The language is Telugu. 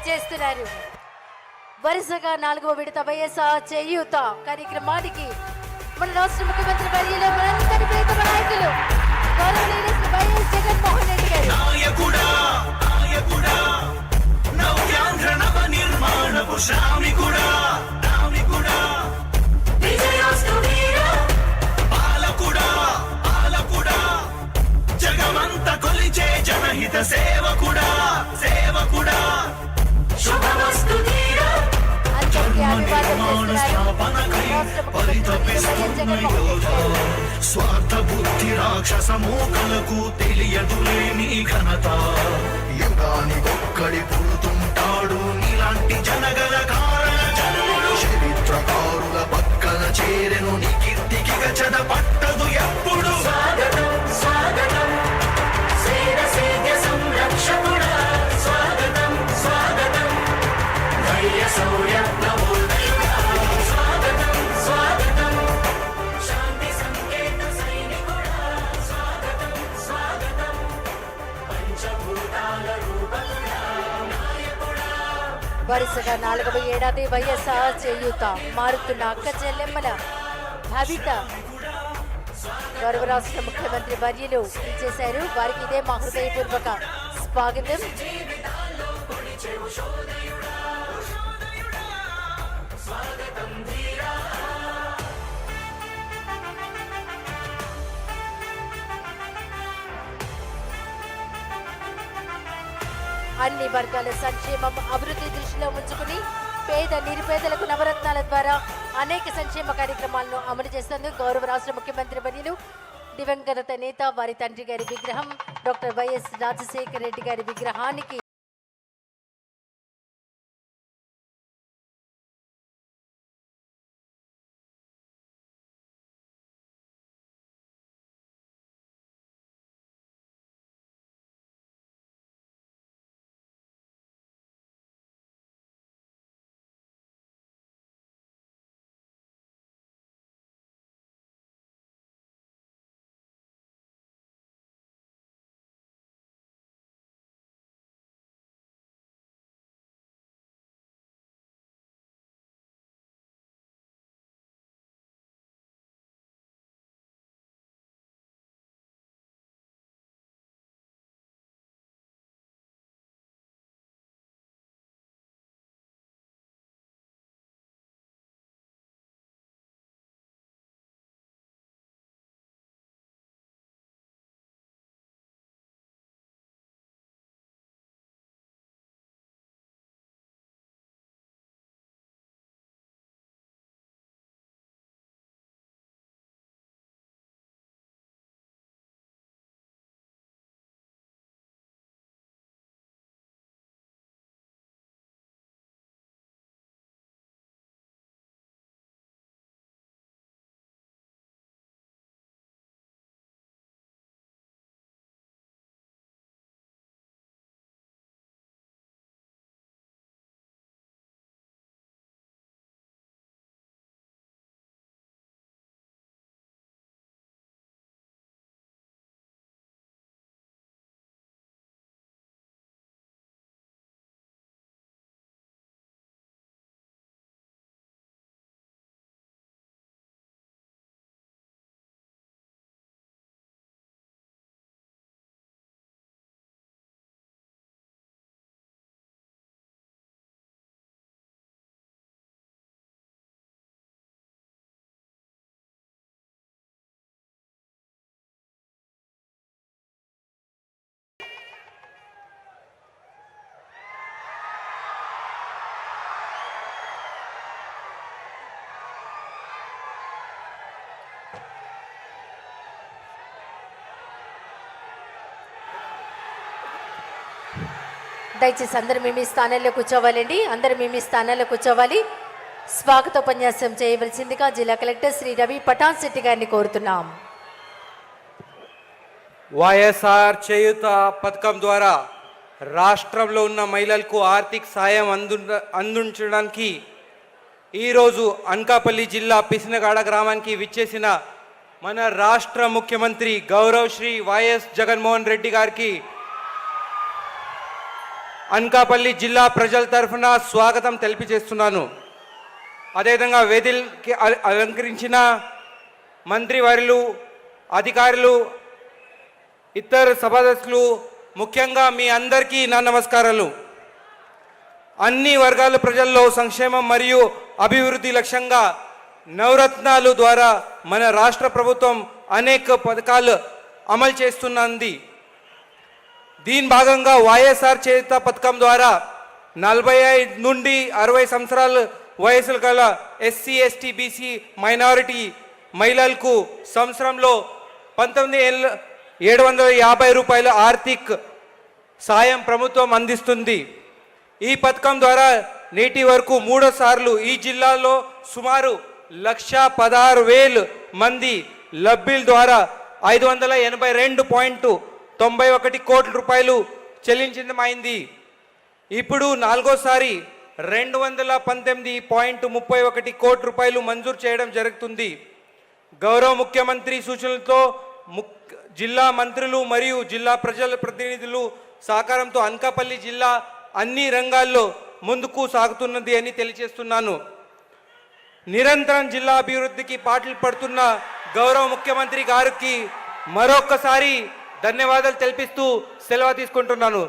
చేస్తున్నారు. వరుసగా 4వ విడత వైఎస్ఆర్ చేయూత కార్యక్రమానికి మన రాష్ట్ర ముఖ్యమంత్రి వర్యులు మనందరి ప్రియతమ నాయకులు గౌరవనీయులు శ్రీ వైఎస్ జగన్మోహన్ రెడ్డి గారు జగమంత కొలిచే జనహిత సేవకుడా సేవకుడా శుభమస్తు తీరా స్వార్థ బుద్ధి రాక్షస మూకలకు తెలియదులే నీ ఘనత. యుగానికొక్కడి పుడుతుంటాడు నీలాంటి జనగల కారణ జన్ముడు. చరిత్రకారుల పక్కన చేరెను నీ కీర్తికి గచద పట్టదు ఎప్పుడు. స్వాగతం స్వాగతం సేన సంరక్షకుడా స్వాగతం స్వాగతం ధైర్య శౌర్య నవోదయుడా స్వాగతం స్వాగతం శాంతి సంకేత సైనికుడా స్వాగతం స్వాగతం పంచభూతాల రూపకుడా నాయకుడా. వరుసగా 4వ ఏడాది వైఎస్ఆర్ చేయూత మారుతున్న అక్క చెల్లెమ్మల భవిత గౌరవ రాష్ట్ర ముఖ్యమంత్రి వర్యులు ఇచ్చేశారు. వారికి ఇదే మా హృదయపూర్వక స్వాగతం. అన్ని వర్గాల సంక్షేమం అభివృద్ధి దృష్టిలో ఉంచుకుని పేద నిరుపేదలకు నవరత్నాల ద్వారా అనేక సంక్షేమ కార్యక్రమాలను అమలు చేస్తోంది గౌరవ రాష్ట్ర ముఖ్యమంత్రి వర్యులు. దివంగత నేత వారి తండ్రి గారి విగ్రహం డాక్టర్ వైఎస్ రాజశేఖర రెడ్డి గారి విగ్రహానికి దయచేసి అందరూ మీ స్థానాల్లో కూర్చోవాలండి. అందరూ మీ స్థానాల్లో కూర్చోవాలి. స్వాగతోపన్యాసం చేయవలసిందిగా జిల్లా కలెక్టర్ శ్రీ రవి పటాన్ శెట్టి గారిని కోరుతున్నాం. వైఎస్ఆర్ చేయూత పథకం ద్వారా రాష్ట్రంలో ఉన్న మహిళలకు ఆర్థిక సాయం అందించడానికి ఈరోజు అనకాపల్లి జిల్లా పిసినగాడ గ్రామానికి విచ్చేసిన మన రాష్ట్ర ముఖ్యమంత్రి గౌరవ్ శ్రీ వైఎస్ జగన్మోహన్ రెడ్డి గారికి అనకాపల్లి జిల్లా ప్రజల తరఫున స్వాగతం తెలియజేస్తున్నాను. అదేవిధంగా వేదికకి అలంకరించిన మంత్రివర్యులు, అధికారులు, ఇతర సభాసదులు, ముఖ్యంగా మీ అందరికీ నా నమస్కారాలు. అన్ని వర్గాల ప్రజల్లో సంక్షేమం మరియు అభివృద్ధి లక్ష్యంగా నవరత్నాలు ద్వారా మన రాష్ట్ర ప్రభుత్వం అనేక పథకాలు అమలు చేస్తున్నది. దీని భాగంగా వైఎస్ఆర్ చేయూత పథకం ద్వారా 45 నుండి 60 సంవత్సరాల వయసులు గల ఎస్సీ, ఎస్టీ, బీసీ, మైనారిటీ మహిళలకు సంవత్సరంలో 19,750 రూపాయల ఆర్థిక సాయం ప్రభుత్వం అందిస్తుంది. ఈ పథకం ద్వారా నేటి వరకు 3 సార్లు ఈ జిల్లాలో సుమారు 1,16,000 మంది లబ్ధిల ద్వారా 582.91 కోట్ల రూపాయలు చెల్లించడమైంది. ఇప్పుడు 4వసారి 219.31 కోట్ల రూపాయలు మంజూరు చేయడం జరుగుతుంది. గౌరవ ముఖ్యమంత్రి సూచనలతో జిల్లా మంత్రులు మరియు జిల్లా ప్రజల ప్రతినిధులు సహకారంతో అనకాపల్లి జిల్లా అన్ని రంగాల్లో ముందుకు సాగుతున్నది అని తెలియజేస్తున్నాను. నిరంతరం జిల్లా అభివృద్ధికి పాటలు పడుతున్న గౌరవ ముఖ్యమంత్రి గారికి మరొక్కసారి ధన్యవాదాలు తెలిపిస్తూ సెలవు తీసుకుంటున్నాను.